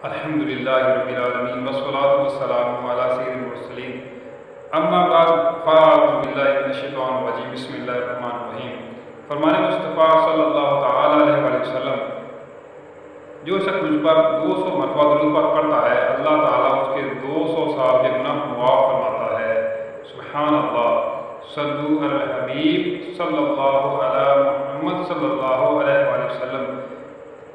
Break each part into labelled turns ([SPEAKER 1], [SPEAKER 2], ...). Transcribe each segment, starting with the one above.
[SPEAKER 1] الحمدللہ رب العالمین والصلاة والسلام علی سید المرسلین اما بعد فاعوذ باللہ من الشیطان الرجیم بسم اللہ الرحمن الرحیم۔ فرمان مصطفیٰ صلی اللہ تعالی علیہ وآلہ وسلم، جو شخص مجھ پر 200 مرتبہ درود پاک پڑھتا ہے اللہ تعالیٰ اس کے 200 سال کے گناہ معاف فرماتا ہے۔ سبحان اللہ، صلو علی الحبیب صلی اللہ علی محمد صلی اللہ علیہ وآلہ وسلم۔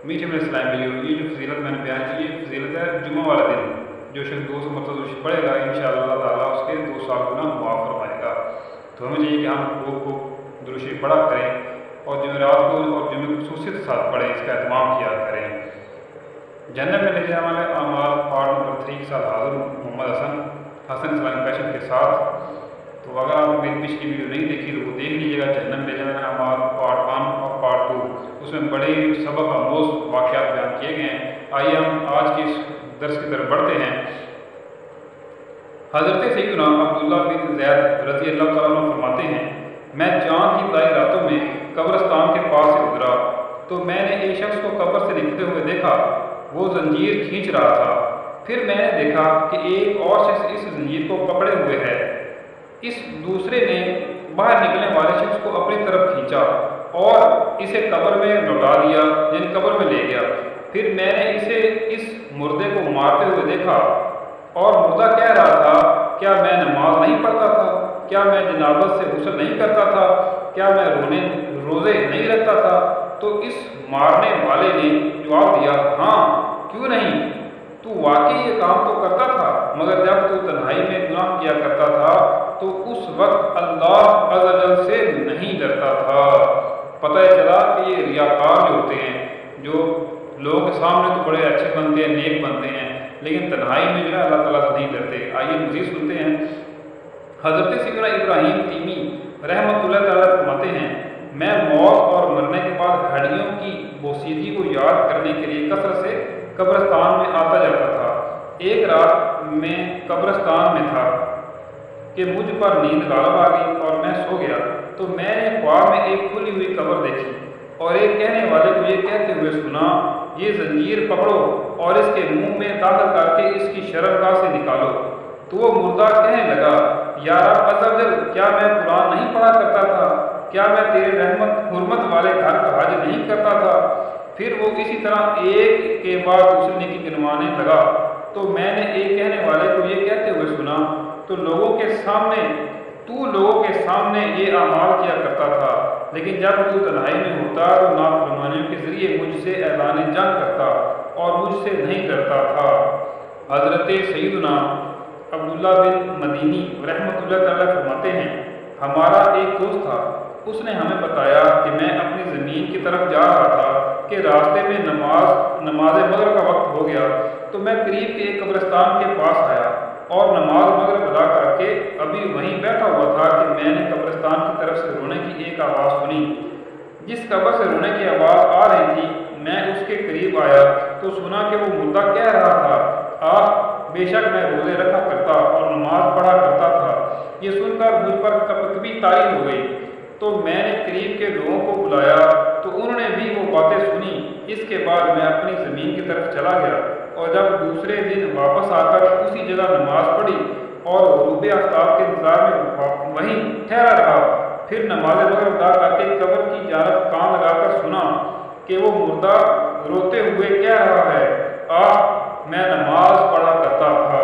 [SPEAKER 1] میٹھے میں اسلام ملیو، یہ جو فضیلت میں نے بیان کی یہ فضیلت ہے جمعہ والا دن۔ جو شخص 200 مرتبہ پڑھے گا انشاءاللہ اللہ تعالیٰ اس کے 2 سال گناہ معاف فرمائے گا۔ تو ہمیں چاہیے کہ ہم خوب درود شریف پڑھا کریں اور جمعرات کو اور جمعے خصوصیت کے ساتھ پڑھیں، اس کا اہتمام کیا کریں۔ جنت میں لے جانے والے اعمال پارٹ نمبر 3 کے ساتھ حاضر ہوں، محمد حسن اسلامی پیشن کے ساتھ۔ تو اگر آپ نے میری پچھلی ویڈیو نہیں دیکھی تو وہ دیکھ لیجیے گا، جہنم لے جانے والے اعمال پارٹ 1 اور پارٹ 2۔ اس میں بڑے سبق آموز واقعات بیان کیے گئے ہیں۔ آئیے ہم آج کے اس درس کی طرف بڑھتے ہیں۔ حضرت سیدنا عبداللہ بن زید رضی اللہ تعالیٰ عنہ فرماتے ہیں، میں چاند کی تائی راتوں میں قبرستان کے پاس سے گزرا تو میں نے ایک شخص کو قبر سے نکلتے ہوئے دیکھا، وہ زنجیر کھینچ رہا تھا۔ پھر میں نے دیکھا کہ ایک اور شخص اس زنجیر کو پکڑے ہوئے ہے۔ اس دوسرے نے باہر نکلنے والے شخص کو اپنی طرف کھینچا اور اسے قبر میں لوٹا دیا، یعنی قبر میں لے گیا۔ پھر میں نے اسے اس مردے کو مارتے ہوئے دیکھا اور مردہ کہہ رہا تھا، کیا میں نماز نہیں پڑھتا تھا؟ کیا میں جنابت سے غسل نہیں کرتا تھا؟ کیا میں روزے نہیں رکھتا تھا؟ تو اس مارنے والے نے جواب دیا، ہاں کیوں نہیں، تو واقعی یہ کام تو کرتا تھا، مگر جب تو تنہائی میں گناہ کیا کرتا تھا تو اس وقت اللہ عز و جل سے نہیں ڈرتا تھا۔ پتہ چلا کہ یہ ریاکار جو ہوتے ہیں، جو لوگوں کے سامنے تو بڑے اچھے بنتے ہیں، نیک بنتے ہیں، لیکن تنہائی میں جو ہے اللہ تعالیٰ سے نہیں ڈرتے۔ آئیے مزید سنتے ہیں۔ حضرت سیدنا ابراہیم تیمی رحمۃ اللہ تعالیٰ فرماتے ہیں، میں موت اور مرنے کے بعد ہڈیوں کی بوسیدگی کو یاد کرنے کے لیے کثرت سے قبرستان میں آتا جاتا تھا۔ ایک رات میں قبرستان میں تھا کہ مجھ پر نیند غالب آ گئی اور میں سو گیا تو میں نے خواب میں ایک کھلی ہوئی قبر دیکھی اور ایک کہنے والے کو یہ کہتے ہوئے سنا، یہ زنجیر پکڑو اور اس کے منہ میں داخل کر کے اس کی شرمگاہ سے نکالو۔ تو وہ مردہ کہنے لگا، یا رب عز و جل، کیا میں قرآن نہیں پڑھا کرتا تھا؟ کیا میں تیرے حرمت والے گھر کا حج نہیں کرتا تھا؟ پھر وہ اسی طرح ایک کے بعد دوسرے نیکی گنوانے لگا۔ تو میں نے ایک کہنے والے کو یہ کہتے ہوئے سنا، تو لوگوں کے سامنے یہ اعمال کیا کرتا تھا، لیکن جب تو تنہائی میں ہوتا تو نافرمانیوں کے ذریعے مجھ سے اعلان جنگ کرتا اور مجھ سے نہیں ڈرتا تھا۔ حضرت سیدنا عبداللہ بن مدینی رحمۃ اللہ تعالیٰ فرماتے ہیں، ہمارا ایک دوست تھا، اس نے ہمیں بتایا کہ میں اپنی زمین کی طرف جا رہا تھا کہ راستے میں نماز مغرب کا وقت ہو گیا تو میں قریب کے ایک قبرستان کے پاس آیا اور نماز مغرب ادا کر کے ابھی وہیں بیٹھا ہوا تھا کہ میں نے قبرستان کی طرف سے رونے کی ایک آواز سنی۔ جس قبر سے رونے کی آواز آ رہی تھی میں اس کے قریب آیا تو سنا کہ وہ مردہ کہہ رہا تھا، بے شک میں روزے رکھا کرتا اور نماز پڑھا کرتا تھا۔ یہ سن کر مجھ پر کبھی طاری ہو گئی تو میں نے قریب کے لوگوں کو بلایا تو انہوں نے بھی وہ باتیں سنی۔ اس کے بعد میں اپنی زمین کی طرف چلا گیا اور جب دوسرے دن واپس آ کر اسی جگہ نماز پڑھی اور غروب آفتاب کے انتظار میں وہیں ٹھہرا رہا، پھر نماز مغرب ادا کر کے قبر کی جانب کان لگا کر سنا کہ وہ مردہ روتے ہوئے کہہ رہا ہے، میں نماز پڑھا کرتا تھا،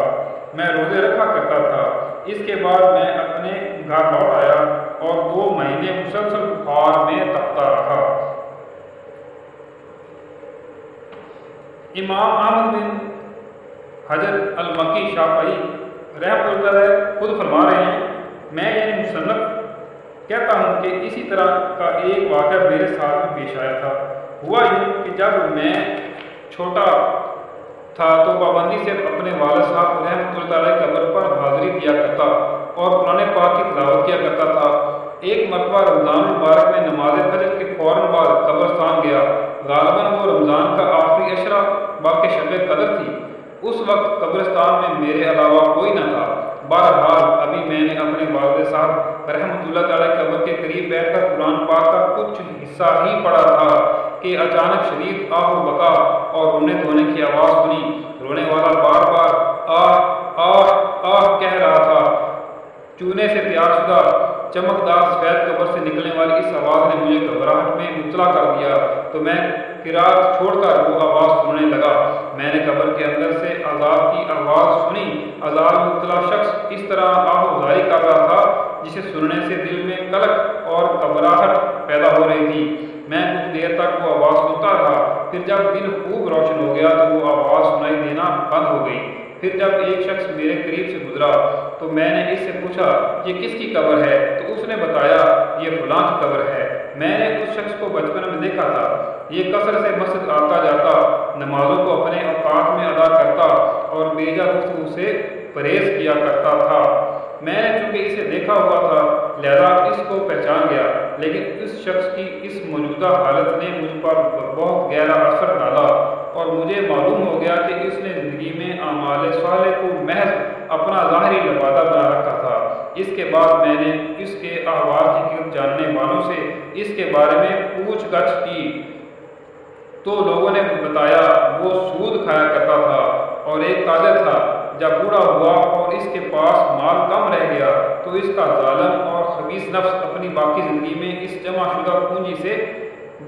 [SPEAKER 1] میں روزے رکھا کرتا تھا۔ اس کے بعد میں اپنے گھر لوٹ آیا اور 2 مہینے مسلسل بخار میں تپتا رہا۔ امام احمد بن حجر المکی شافعی رحمۃ اللہ علیہ خود فرما رہے ہیں، میں یعنی مصنف کہتا ہوں کہ اسی طرح کا ایک واقعہ میرے ساتھ میں پیش آیا تھا۔ ہوا یوں کہ جب میں چھوٹا تھا تو پابندی سے اپنے والد صاحب رحمۃ اللہ علیہ کی قبر پر حاضری دیا کرتا اور قرآن پاک کی تلاوت کیا کرتا تھا۔ ایک مرتبہ رمضان المبارک میں نماز فجر کے فوراً بعد قبرستان گیا۔ غالباً وہ رمضان کا آخری عشرہ باقی شب قدر تھی۔ اس وقت قبرستان میں میرے علاوہ کوئی نہ تھا۔ بہرحال ابھی میں نے اپنے والد صاحب رحمۃ اللہ تعالیٰ کی قبر کے قریب بیٹھ کر قرآن پاک کا کچھ حصہ ہی پڑھا تھا کہ اچانک شدید آہ و بکا اور رونے دھونے کی آواز سنی۔ رونے والا بار بار آہ آہ آہ کہہ رہا تھا۔ چونے سے تیار شدہ چمکدار سفید قبر سے نکلنے والی اس آواز نے مجھے گھبراہٹ میں مبتلا کر دیا، تو میں قرات چھوڑ کر وہ آواز سننے لگا۔ میں نے قبر کے اندر سے عذاب کی آواز سنی۔ عذاب میں مبتلا شخص اس طرح آہ و زاری کر رہا تھا جسے سننے سے دل میں قلق اور گھبراہٹ پیدا ہو رہی تھی۔ میں کچھ دیر تک وہ آواز سنتا رہا، پھر جب دن خوب روشن ہو گیا تو وہ آواز سنائی دینا بند ہو گئی۔ پھر جب ایک شخص میرے قریب سے گزرا تو میں نے اس سے پوچھا یہ کس کی قبر ہے؟ تو اس نے بتایا یہ فلاں کی قبر ہے۔ میں نے اس شخص کو بچپن میں دیکھا تھا، یہ کثرت سے مسجد آتا جاتا، نمازوں کو اپنے اوقات میں ادا کرتا اور بیجا گفتگو سے پرہیز کیا کرتا تھا۔ میں نے چونکہ اسے دیکھا ہوا تھا لہذا اس کو پہچان گیا، لیکن اس شخص کی اس موجودہ حالت نے مجھ پر بہت گہرا اثر ڈالا اور مجھے معلوم ہو گیا کہ اس نے زندگی میں اعمال صالح کو محض اپنا ظاہری لبادہ بنا رکھا تھا۔ اس کے بعد میں نے اس کے احوال کی گرد جاننے والوں سے اس کے بارے میں پوچھ گچھ کی تو لوگوں نے بتایا وہ سود کھایا کرتا تھا اور ایک تاجر تھا۔ جب بوڑھا ہوا اور اس کے پاس مال کم رہ گیا تو اس کا ظالم اور خبیث نفس اپنی باقی زندگی میں اس جمع شدہ پونجی سے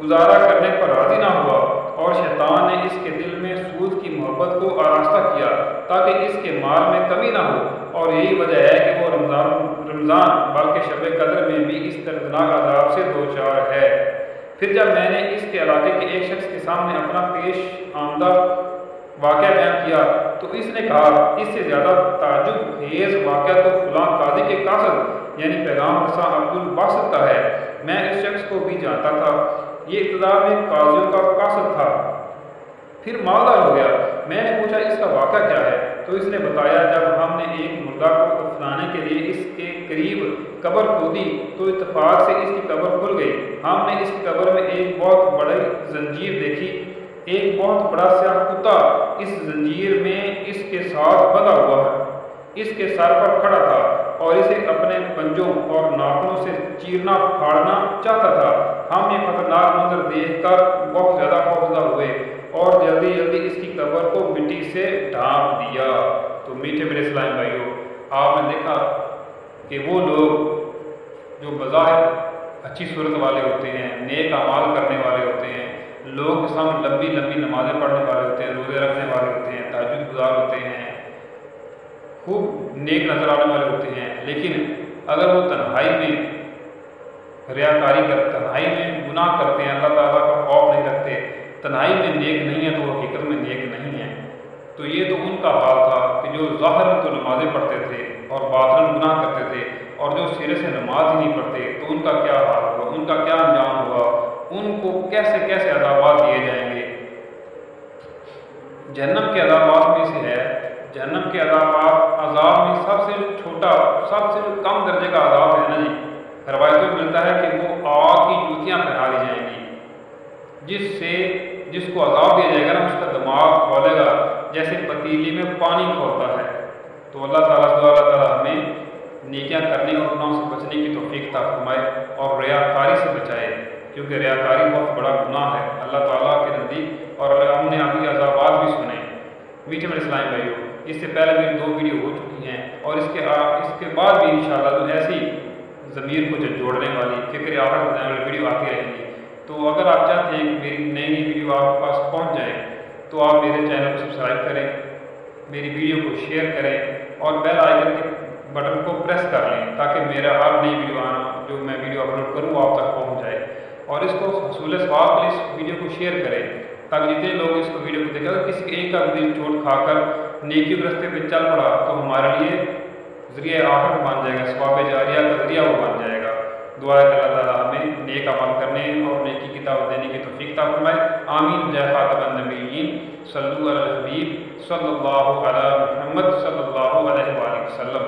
[SPEAKER 1] گزارا کرنے پر راضی نہ ہوا اور شیطان نے اس کے دل میں سود کی محبت کو آراستہ کیا تاکہ اس کے مال میں کمی نہ ہو، اور یہی وجہ ہے کہ وہ رمضان بلکہ شب قدر میں بھی اس دردناک عذاب سے دوچار ہے۔ پھر جب میں نے اس کے علاقے کے ایک شخص کے سامنے اپنا پیش آمدہ واقعہ بیان کیا تو اس نے کہا اس سے زیادہ تعجب خیز واقعہ تو فلاں قاضی کے قاصد یعنی پیغام رساں عبد الباسط کا ہے۔ میں اس شخص کو بھی جانتا تھا، یہ ابتدا میں قاضیوں کا قاصد تھا، پھر مالدار ہو گیا۔ میں نے پوچھا اس کا واقعہ کیا ہے تو اس نے بتایا جب ہم نے ایک مردہ کو دفنانے کے لیے اس کے قریب قبر کھودی تو اتفاق سے اس کی قبر کھل گئی۔ ہم نے اس کی قبر میں ایک بہت بڑی زنجیر دیکھی، ایک بہت بڑا سیاہ کتا اس زنجیر میں اس کے ساتھ بندھا ہوا ہے، اس کے سر پر کھڑا تھا اور اسے اپنے پنجوں اور ناخنوں سے چیرنا پھاڑنا چاہتا تھا۔ ہم یہ خطرناک منظر دیکھ کر بہت زیادہ خوفزدہ ہوئے اور جلدی جلدی اس کی قبر کو مٹی سے ڈھانپ دیا۔ تو میٹھے میرے اسلام بھائیوں، آپ نے دیکھا کہ وہ لوگ جو بظاہر اچھی صورت والے ہوتے ہیں، نیک اعمال کرنے والے ہوتے ہیں، لوگ کے سامنے لمبی لمبی نمازیں پڑھنے والے ہوتے ہیں، روزے رکھنے والے ہوتے ہیں، تہجد گزار ہوتے ہیں، خوب نیک نظر آنے والے ہوتے ہیں، لیکن اگر وہ تنہائی میں ریاکاری کرتے، تنہائی میں گناہ کرتے ہیں، اللہ تعالیٰ کا خوف نہیں رکھتے، تنہائی میں نیک نہیں ہے تو وہ حقیقت میں نیک نہیں ہے۔ تو یہ تو ان کا حال تھا کہ جو ظاہر میں تو نمازیں پڑھتے تھے اور باطن گناہ کرتے تھے، اور جو سرے سے نماز ہی نہیں پڑھتے تو ان کا کیا حال ہوگا، ان کا کیا انجام ہوگا، ان کو کیسے کیسے عذابات دیے جائیں گے۔ جہنم کے عذابات میں سے ہے، جہنم کے عذاب میں سب سے چھوٹا، سب سے کم درجے کا عذاب ہے نا جی، روایتوں میں ملتا ہے کہ وہ آگ کی جوتیاں پہنا دی جائیں گی، جس کو عذاب دیا جائے گا نا اس کا دماغ کھولے گا جیسے پتیلی میں پانی کھولتا ہے۔ تو اللہ تعالیٰ ہمیں نیکیاں کرنے اور گناہوں سے بچنے کی توفیق عطا فرمائے اور ریاکاری سے بچائے، کیونکہ ریاکاری بہت بڑا گناہ ہے اللہ تعالیٰ کے نزدیک، اور ہم نے ابھی عذابات بھی سنے۔ میٹھے میرے اسلامی بھائیوں، اس سے پہلے میری 2 ویڈیو ہو چکی ہیں اور اس کے بعد بھی انشاءاللہ تو ایسی ضمیر کو جوڑنے والی فکر آخر بتانے والی ویڈیو آتی رہیں گی۔ تو اگر آپ چاہتے ہیں کہ میری نئی ویڈیو آپ کے پاس پہنچ جائے تو آپ میرے چینل کو سبسکرائب کریں، میری ویڈیو کو شیئر کریں اور بیل آئیکن کے بٹن کو پریس کر لیں تاکہ میرا ہر نئی ویڈیو جو میں ویڈیو اپلوڈ کروں وہ آپ تک پہنچ جائے، اور اس کو حصول ثواب کے لیے اس ویڈیو کو شیئر کریں تاکہ جتنے لوگ اس کو ویڈیو کو دیکھیں، اگر کسی ایک کا دل چوٹ کھا کر نیکی کے راستے پہ چل پڑا تو ہمارے لیے ذریعہ آخرت بن جائے گا، ثواب جاریہ کا ذریعہ وہ بن جائے گا۔ دعا ہے کہ اللہ تعالیٰ ہمیں نیک عمل کرنے اور نیکی کی دعوت دینے کی توفیق عطا فرمائے۔ آمین۔ جے خاتم النبیین، صلو علی الحبیب صلی اللہ علی محمد صلی اللہ علیہ وآلہ وسلم۔